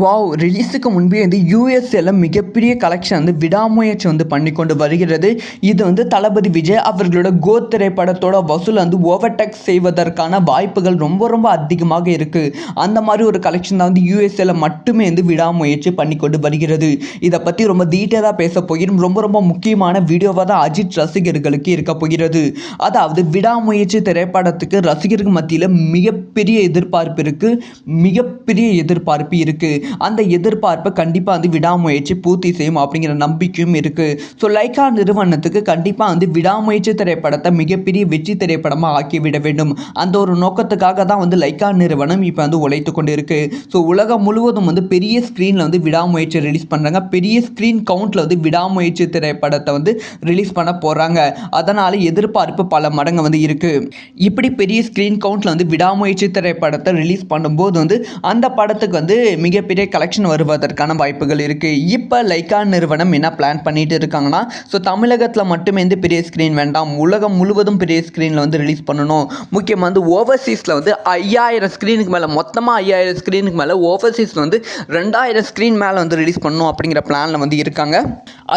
Wow! ரிலீஸுக்கு முன்பே வந்து யுஎஸ்ஏல மிகப்பெரிய கலெக்ஷன் வந்து விடாமுயற்சி வந்து பண்ணிக்கொண்டு வருகிறது. இது வந்து தளபதி விஜய் அவர்களோட கோட் திரைப்படத்தோட வசூல் வந்து ஓவர்டேக் செய்வதற்கான வாய்ப்புகள் ரொம்ப ரொம்ப அதிகமாக இருக்கு. அந்த மாதிரி ஒரு கலெக்ஷன் தான் வந்து யுஎஸ்ஏல மட்டுமே வந்து விடாமுயற்சி பண்ணிக்கொண்டு வருகிறது. இதை பற்றி ரொம்ப டீட்டெயிலாக பேச போகிறோம். ரொம்ப ரொம்ப முக்கியமான வீடியோவாக தான் அஜித் ரசிகர்களுக்கு இருக்க போகிறது. அதாவது விடாமுயற்சி திரைப்படத்துக்கு ரசிகர்கள் மத்தியில் மிகப்பெரிய எதிர்பார்ப்பு இருக்கு. மிகப்பெரிய எதிர்பார்ப்பு இருக்கு. அந்த எதிர்பார்ப்பை கண்டிப்பாக வந்து விடாமுயற்சி பூர்த்தி செய்யும் அப்படிங்கிற நம்பிக்கையும் இருக்குது. ஸோ லைக்கா நிறுவனத்துக்கு கண்டிப்பாக வந்து விடாமுயற்சி திரைப்படத்தை மிகப்பெரிய வெற்றி திரைப்படமாக ஆக்கிவிட வேண்டும். அந்த ஒரு நோக்கத்துக்காக தான் வந்து லைக்கா நிறுவனம் இப்போ வந்து உழைத்து கொண்டு இருக்குது. ஸோ உலகம் முழுவதும் வந்து பெரிய ஸ்க்ரீனில் வந்து விடாமுயற்சி ரிலீஸ் பண்ணுறாங்க. பெரிய ஸ்க்ரீன் கவுண்டில் வந்து விடாமுயற்சி திரைப்படத்தை வந்து ரிலீஸ் பண்ண போகிறாங்க. அதனால் எதிர்பார்ப்பு பல மடங்கு வந்து இருக்குது. இப்படி பெரிய ஸ்க்ரீன் கவுண்டில் வந்து விடாமுயற்சி திரைப்படத்தை ரிலீஸ் பண்ணும்போது வந்து அந்த படத்துக்கு வந்து மிகப்பெரிய கலெக்ஷன் வருவதற்கான வாய்ப்புகள் இருக்குது. இப்போ லைக்கா நிறுவனம் என்ன பிளான் பண்ணிட்டு இருக்காங்கன்னா, ஸோ தமிழகத்தில் மட்டுமே வந்து பெரிய ஸ்க்ரீன் வேண்டாம், உலகம் முழுவதும் பெரிய ஸ்க்ரீனில் வந்து ரிலீஸ் பண்ணணும். முக்கியமாக வந்து ஓவர்சீஸில் வந்து 5000 ஸ்க்ரீனுக்கு மேலே, மொத்தமாக 5000 ஸ்க்ரீனுக்கு மேலே, ஓவர்சீஸில் வந்து 2000 ஸ்க்ரீன் மேலே வந்து ரிலீஸ் பண்ணணும் அப்படிங்கிற பிளானில் வந்து இருக்காங்க.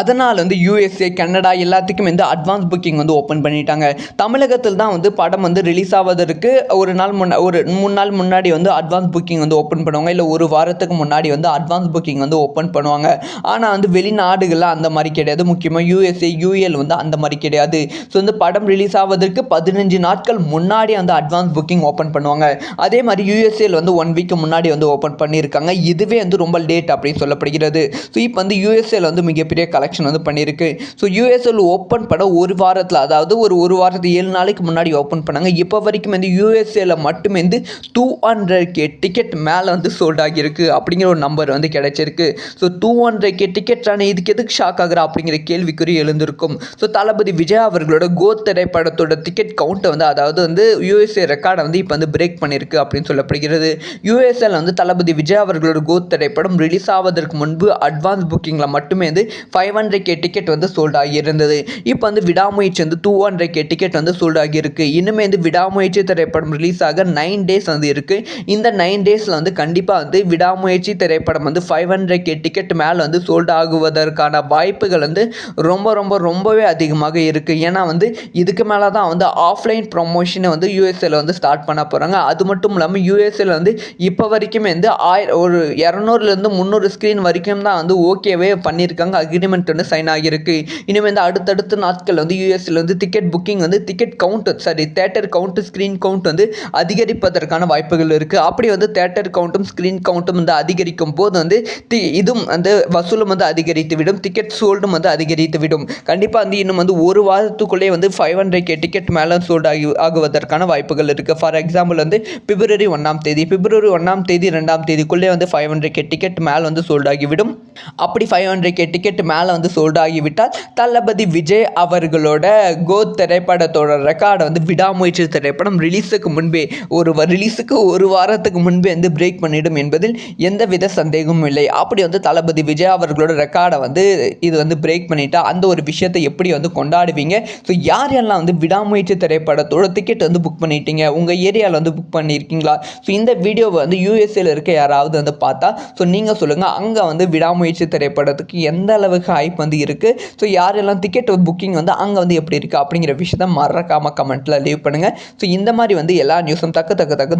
அதனால் வந்து யூஎஸ்ஏ, கனடா எல்லாத்துக்கும் வந்து அட்வான்ஸ் புக்கிங் வந்து ஓப்பன் பண்ணிட்டாங்க. தமிழகத்தில் தான் வந்து படம் வந்து ரிலீஸ் ஆவதற்கு ஒரு 3 நாள் முன்னாடி வந்து அட்வான்ஸ் புக்கிங் வந்து ஓப்பன் பண்ணுவாங்க. இல்லை ஒரு வாரத்துக்கு முன்னாடி வந்து அட்வான்ஸ் புக்கிங் வந்து ஓப்பன் பண்ணுவாங்க. ஆனால் வந்து வெளிநாடுகளில் அந்த மாதிரி கிடையாது. முக்கியமாக யூஎஸ்ஏ, யூஎல் வந்து அந்த மாதிரி கிடையாது. ஸோ வந்து படம் ரிலீஸ் ஆவதற்கு 15 நாட்கள் முன்னாடி வந்து அட்வான்ஸ் புக்கிங் ஓப்பன் பண்ணுவாங்க. அதே மாதிரி யூஎஸ்ஏல வந்து 1 வீக் முன்னாடி வந்து ஓப்பன் பண்ணியிருக்காங்க. இதுவே வந்து ரொம்ப லேட் அப்படின்னு சொல்லப்படுகிறது. ஸோ இப்போ வந்து யூஎஸ்ஏல வந்து மிகப்பெரிய கலெக்ஷன் வந்து பண்ணியிருக்கு. ஸோ யூஎஸ்ஏல ஓப்பன் பண்ண ஒரு வாரத்தில், அதாவது ஒரு வாரத்துக்கு 7 நாளைக்கு முன்னாடி ஓப்பன் பண்ணாங்க. இப்போ வரைக்கும் வந்து யூஎஸ்ஏல மட்டுமே வந்து 200K டிக்கெட் மேலே வந்து சோல்ட் ஆகியிருக்கு அப்படிங்கிற ஒரு நம்பர் வந்து கிடைச்சிருக்கு. ஸோ 200K டிக்கெட்டான இதுக்கு எதுக்கு ஷாக் ஆகுறா அப்படிங்கிற கேள்விக்குறி எழுந்திருக்கும். ஸோ தளபதி விஜய் அவர்களோட கோட் திரைப்படத்தோட டிக்கெட் கவுண்ட்டை வந்து, அதாவது வந்து யூஎஸ்ஏ ரெக்கார்டை வந்து இப்போ வந்து பிரேக் பண்ணியிருக்கு அப்படின்னு சொல்லப்படுகிறது. யூஎஸ்ஏல வந்து தளபதி விஜய் அவர்களோட கோட் திரைப்படம் ரிலீஸ் ஆவதற்கு முன்பு அட்வான்ஸ் புக்கிங்கில் மட்டுமே வந்து 500K டிக்கெட் வந்து சோல்ட் ஆகியிருந்தது. இப்போ வந்து விடாமுயற்சி வந்து 200K டிக்கெட் வந்து சோல்ட் ஆகியிருக்கு. இன்னுமே வந்து விடாமுயற்சி திரைப்படம் ரிலீஸ் ஆக 9 டேஸ் வந்து இருக்குது. இந்த 9 டேஸில் வந்து கண்டிப்பாக வந்து விடாமுயற்சி திரைப்படம் வந்து 500K டிக்கெட் மேலே வந்து சோல்ட் ஆகுவதற்கான வாய்ப்புகள் வந்து ரொம்பவே அதிகமாக இருக்குது. ஏன்னா வந்து இதுக்கு மேலே தான் வந்து ஆஃப்லைன் ப்ரொமோஷனை வந்து யூஎஸ்ஏல வந்து ஸ்டார்ட் பண்ண போகிறாங்க. அது மட்டும் இல்லாமல் யூஎஸ்ஏல வந்து இப்போ வரைக்குமே வந்து ஒரு 200லேருந்து 300 ஸ்க்ரீன் வரைக்கும் தான் வந்து ஓகேவே பண்ணியிருக்காங்க. அக்ரிமெண்ட் வந்து சைன் ஆகியிருக்கு. இனிமேல் வந்து அடுத்தடுத்த நாட்கள் வந்து யூஎஸ்ஏல வந்து டிக்கெட் புக்கிங் வந்து தேட்டர் கவுண்ட், ஸ்க்ரீன் கவுண்ட் வந்து அதிகரிப்பதற்கான வாய்ப்புகள் இருக்குது. அப்படி வந்து தேட்டர் கவுண்ட்டும் ஸ்க்ரீன் கவுண்ட்டும் வந்து அதிகரிக்கும் போது வந்து இதுவும் அந்த வசூலும் வந்து அதிகரித்து விடும், டிக்கெட் சோல்டும் வந்து அதிகரித்து விடும். கண்டிப்பாக வந்து இன்னும் வந்து ஒரு வாரத்துக்குள்ளே வந்து 500K டிக்கெட் மேலே சோல்ட் ஆகுவதற்கான வாய்ப்புகள் இருக்குது. ஃபார் எக்ஸாம்பிள் வந்து பிப்ரவரி 1ஆம் தேதி 2ஆம் தேதிக்குள்ளே வந்து 500K டிக்கெட் மேலே வந்து சோல்ட் ஆகிவிடும். அப்படி 500K டிக்கெட் மேலே வந்து சோல்ட் ஆகிவிட்டால் தளபதி விஜய் அவர்களோட கோட் திரைப்படத்தோட ரெக்கார்டை வந்து விடாமுயற்சி திரைப்படம் ரிலீஸுக்கு ஒரு வாரத்துக்கு முன்பே வந்து பிரேக் பண்ணிடும் என்பதில் எந்தவித சந்தேகமும் இல்லை. அப்படி வந்து தளபதி விஜய் அவர்களோட ரெக்கார்டை வந்து இது வந்து பிரேக் பண்ணிட்டா அந்த ஒரு விஷயத்தை எப்படி வந்து கொண்டாடுவீங்க? ஸோ யாரெல்லாம் வந்து விடாமுயற்சி திரைப்படத்தோட டிக்கெட் வந்து புக் பண்ணிட்டீங்க, உங்கள் ஏரியாவில் வந்து புக் பண்ணியிருக்கீங்களா? ஸோ இந்த வீடியோவை வந்து யூஎஸ்ஏல இருக்க யாராவது வந்து பார்த்தா ஸோ நீங்கள் சொல்லுங்கள், அங்கே வந்து விடாமுயற்சி திரைப்படத்துக்கு எந்த அளவுக்கு ஹைப் வந்து இருக்குது, ஸோ யாரெல்லாம் டிக்கெட் புக்கிங் வந்து அங்கே வந்து எப்படி இருக்குது அப்படிங்கிற விஷயத்தை மறக்காமல் கமெண்ட்டில் லீவ் பண்ணுங்கள். ஸோ இந்த மாதிரி வந்து எல்லா நியூஸும் டக்கு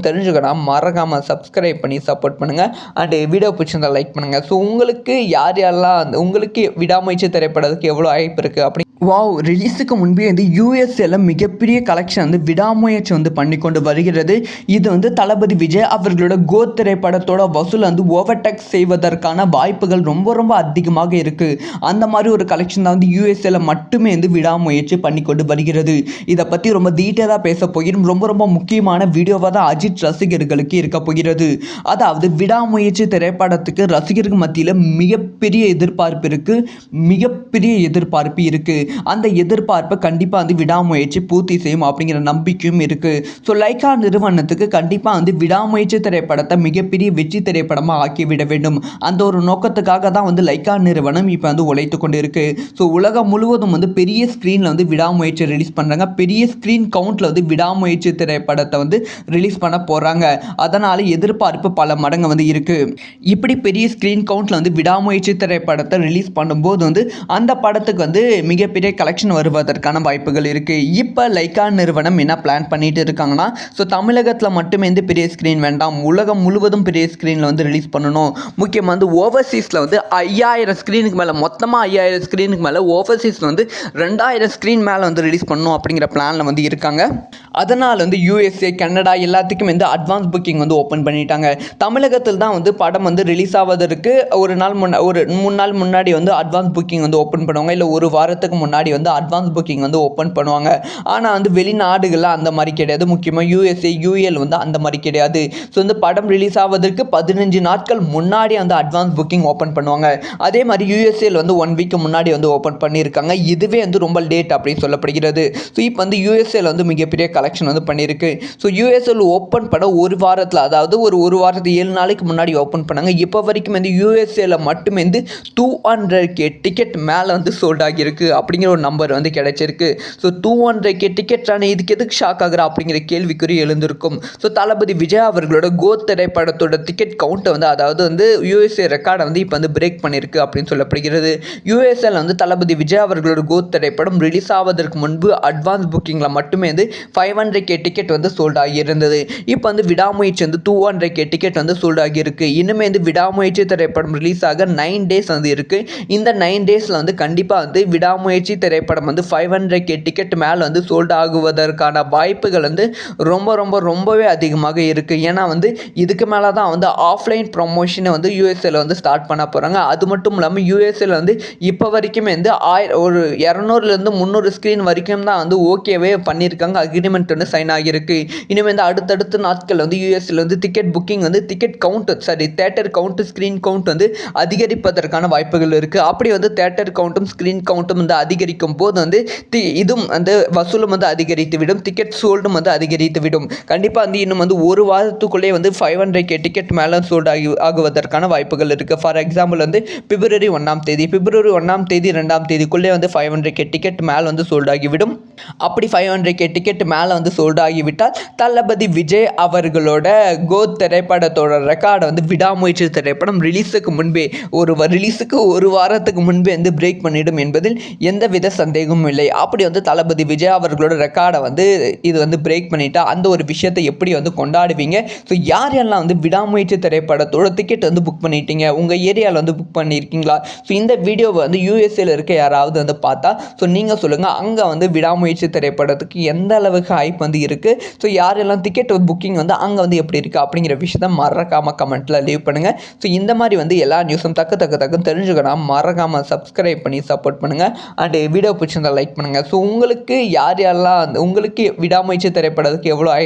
தெரிஞ்சுக்கணும். மறக்காமல் சப்ஸ்கிரைப் பண்ணி சப்போர்ட் பண்ணுங்கள். அண்ட் வீடியோ பிடிச்சிருந்தா லைக் பண்ணுங்கள். ஸோ உங்களுக்கு யாரெல்லாம் உங்களுக்கு விடாமுயற்சி திரைப்படத்துக்கு எவ்வளோ ஹைப் இருக்குது அப்படி வாவ்! ரிலீஸுக்கு முன்பே வந்து யூஎஸ்ஏல மிகப்பெரிய கலெக்ஷன் வந்து விடாமுயற்சி வந்து பண்ணிக்கொண்டு வருகிறது. இது வந்து தளபதி விஜய் அவர்களோட கோட் திரைப்படத்தோட வசூல் வந்து ஓவர்டேக் செய்வதற்கான வாய்ப்புகள் ரொம்ப அதிகமாக இருக்குது. அந்த மாதிரி ஒரு கலெக்ஷன் தான் வந்து யூஎஸ்ஏல மட்டுமே வந்து விடாமுயற்சி பண்ணிக்கொண்டு வருகிறது. இதை பற்றி ரொம்ப டீட்டெயிலாக பேச போகிறோம். ரொம்ப முக்கியமான வீடியோவாக தான் அஜித் ரசிகர்களுக்கு இருக்க போகிறது. அதாவது விடாமுயற்சி திரைப்படத்துக்கு ரசிகர்கள் மத்தியில் மிகப்பெரிய எதிர்பார்ப்பு இருக்குது. அந்த எதிர்பார்ப்பை கண்டிப்பாக வந்து விடாமுயற்சி பூர்த்தி செய்யும் அப்படிங்கிற நம்பிக்கையும் இருக்குது. ஸோ லைக்கா நிறுவனத்துக்கு கண்டிப்பாக வந்து விடாமுயற்சி திரைப்படத்தை மிகப்பெரிய வெற்றி திரைப்படமாக ஆக்கிவிட வேண்டும். அந்த ஒரு நோக்கத்துக்காக தான் வந்து லைக்கா நிறுவனம் இப்போ வந்து உழைத்து கொண்டு இருக்குது. ஸோ உலகம் முழுவதும் வந்து பெரிய ஸ்க்ரீனில் வந்து விடாமுயற்சி ரிலீஸ் பண்ணுறாங்க. பெரிய ஸ்க்ரீன் கவுண்டில் வந்து விடாமுயற்சி திரைப்படத்தை வந்து ரிலீஸ் பண்ண போகிறாங்க. அதனால் எதிர்பார்ப்பு பல மடங்கு வந்து இருக்குது. இப்படி பெரிய ஸ்க்ரீன் கவுண்ட்டில் வந்து விடாமுயற்சி திரைப்படத்தை ரிலீஸ் பண்ணும்போது வந்து அந்த படத்துக்கு வந்து மிகப்பெரிய கலெக்ஷன் வருவதற்கான வாய்ப்புகள் இருக்குது. இப்போ லைக்கா நிறுவனம் என்ன பிளான் பண்ணிட்டு இருக்காங்கன்னா, ஸோ தமிழகத்தில் மட்டுமே வந்து பெரிய ஸ்க்ரீன் வேண்டாம், உலகம் முழுவதும் பெரிய ஸ்க்ரீனில் வந்து ரிலீஸ் பண்ணணும். முக்கியமாக வந்து ஓவர்சீஸில் வந்து 5000 ஸ்க்ரீனுக்கு மேலே, மொத்தமாக 5000 ஸ்க்ரீனுக்கு மேலே, ஓவர்சீஸில் வந்து 2000 ஸ்க்ரீன் மேலே வந்து ரிலீஸ் பண்ணணும் அப்படிங்கிற பிளானில் வந்து இருக்காங்க. அதனால் வந்து USA, கனடா எல்லாத்துக்கும் வந்து அட்வான்ஸ் புக்கிங் வந்து ஓப்பன் பண்ணிட்டாங்க. தமிழகத்தில் தான் வந்து படம் வந்து ரிலீஸ் ஆவதற்கு ஒரு 3 நாள் முன்னாடி வந்து அட்வான்ஸ் புக்கிங் வந்து ஓப்பன் பண்ணுவாங்க, இல்லை ஒரு வாரத்துக்கு முன்னாடி வந்து அட்வான்ஸ் புக்கிங் வந்து ஓப்பன் பண்ணுவாங்க. ஆனால் வந்து வெளிநாடுகளில் அந்த மாதிரி கிடையாது. முக்கியமாக USA, UAL வந்து அந்த மாதிரி கிடையாது. ஸோ வந்து படம் ரிலீஸ் ஆவதற்கு 15 நாட்கள் முன்னாடி வந்து அட்வான்ஸ் புக்கிங் ஓப்பன் பண்ணுவாங்க. அதே மாதிரி USAல வந்து 1 வீக் முன்னாடி வந்து ஓப்பன் பண்ணியிருக்காங்க. இதுவே வந்து ரொம்ப லேட் அப்படின்னு சொல்லப்படுகிறது. ஸோ இப்போ வந்து USAல வந்து மிகப்பெரிய கலெக்ஷன் வந்து பண்ணியிருக்கு. ஸோ USAல ஓப்பன் பண்ண ஒரு வாரத்தில், அதாவது ஒரு வாரத்துக்கு 7 நாளைக்கு முன்னாடி ஓப்பன் பண்ணாங்க. இப்போ வரைக்கும் வந்து USAல மட்டுமே வந்து 200K டிக்கெட் மேலே வந்து சோல்ட் ஆகியிருக்கு அப்படிங்கிற ஒரு நம்பர் வந்து கிடைச்சிருக்கு. ஸோ 200K டிக்கெட் ஆனால் இதுக்கு எதுக்கு ஷாக் ஆகுறா அப்படிங்கிற கேள்விக்குறி எழுந்திருக்கும். ஸோ தளபதி விஜய் அவர்களோட கோத் திரைப்படத்தோட டிக்கெட் கவுண்ட்டை வந்து, அதாவது வந்து USA ரெக்கார்டை வந்து இப்போ வந்து பிரேக் பண்ணியிருக்கு அப்படின்னு சொல்லப்படுகிறது. USAல வந்து தளபதி விஜய் அவர்களோட கோத் திரைப்படம் ரிலீஸ் ஆவதற்கு முன்பு அட்வான்ஸ் புக்கிங்கில் மட்டுமே வந்து 500K டிக்கெட் வந்து சோல்ட் ஆகியிருந்தது. இப்போ வந்து விடாமுயற்சி வந்து 200K டிக்கெட் வந்து சோல்ட் ஆகியிருக்கு. இன்னுமே வந்து விடாமுயற்சி திரைப்படம் ரிலீஸ் ஆக 9 டேஸ் வந்து இருக்குது. இந்த 9 டேஸில் வந்து கண்டிப்பாக வந்து விடாமுயற்சி திரைப்படம் வந்து 500K டிக்கெட் மேலே வந்து சோல்ட் ஆகுவதற்கான வாய்ப்புகள் வந்து ரொம்பவே அதிகமாக இருக்குது. ஏன்னா வந்து இதுக்கு மேலே தான் வந்து ஆஃப்லைன் ப்ரொமோஷனை வந்து USAல வந்து ஸ்டார்ட் பண்ண போகிறாங்க. அது மட்டும் இல்லாமல் USAல வந்து இப்போ வரைக்குமே வந்து ஒரு 200லேருந்து 300 ஸ்க்ரீன் வரைக்கும் தான் வந்து ஓகேவே பண்ணியிருக்காங்க, அக்ரிமெண்ட் வந்து சைன் ஆகியிருக்கு. இனிமேல் வந்து அடுத்தடுத்த நாட்கள் வந்து USAல வந்து டிக்கெட் புக்கிங் வந்து தேட்டர் கவுண்ட், ஸ்க்ரீன் கவுண்ட் வந்து அதிகரிப்பதற்கான வாய்ப்புகள் இருக்குது. அப்படி வந்து தேட்டர் கவுண்ட்டும் ஸ்க்ரீன் கவுண்ட்டும் வந்து அதிகரிக்கும் போது வந்து இதுவும் வந்து வசூலும் வந்து அதிகரித்து விடும், டிக்கெட் சோல்டும் வந்து அதிகரித்து விடும். கண்டிப்பாக வந்து இன்னும் வந்து ஒரு வாரத்துக்குள்ளே வந்து 500K டிக்கெட் மேலே சோல்ட் ஆகுவதற்கான வாய்ப்புகள் இருக்குது. ஃபார் எக்ஸாம்பிள் வந்து பிப்ரவரி 1ஆம் தேதி 2ஆம் தேதிக்குள்ளே வந்து 500K டிக்கெட் மேலே வந்து சோல்ட் ஆகிவிடும். அப்படி 500K டிக்கெட் மேலே வந்து சோல்ட் ஆகிவிட்டால் தளபதி விஜய் அவர்களோட கோத் திரைப்படத்தோட ரெக்கார்டை வந்து விடாமுயற்சி திரைப்படம் ரிலீஸுக்கு ஒரு வாரத்துக்கு முன்பே வந்து பிரேக் பண்ணிடும் என்பதில் எந்தவித சந்தேகமும் இல்லை. அப்படி வந்து தளபதி விஜய் அவர்களோட ரெக்கார்டை வந்து இது வந்து பிரேக் பண்ணிட்டா அந்த ஒரு விஷயத்தை எப்படி வந்து கொண்டாடுவீங்க? ஸோ யாரெல்லாம் வந்து விடாமுயற்சி திரைப்படத்தோட டிக்கெட் வந்து புக் பண்ணிட்டீங்க, உங்கள் ஏரியாவில் வந்து புக் பண்ணியிருக்கீங்களா? ஸோ இந்த வீடியோவை வந்து USAல இருக்க யாராவது வந்து பார்த்தா ஸோ நீங்கள் சொல்லுங்கள், அங்கே வந்து விடாமுயற்சி திரைப்படத்துக்கு எந்த அளவுக்கு ஹைப் வந்து இருக்குது, ஸோ யாரெல்லாம் டிக்கெட் புக்கிங் வந்து அங்கே வந்து எப்படி இருக்குது அப்படிங்கிற விஷயத்தை மறக்காமல் கமெண்ட்டில் லீவ் பண்ணுங்கள். ஸோ இந்த மாதிரி வந்து எல்லா நியூஸும் டக்குன்னு தெரிஞ்சுக்கணும், மறக்காமல் சப்ஸ்கிரைப் பண்ணி சப்போர்ட் பண்ணுங்கள். அண்ட் வீடியோ பிடிச்சிருந்தால் லைக் பண்ணுங்கள். ஸோ உங்களுக்கு யாரெல்லாம் உங்களுக்கு விடாமுயற்சி திரைப்படத்துக்கு எவ்வளோ ஹைப்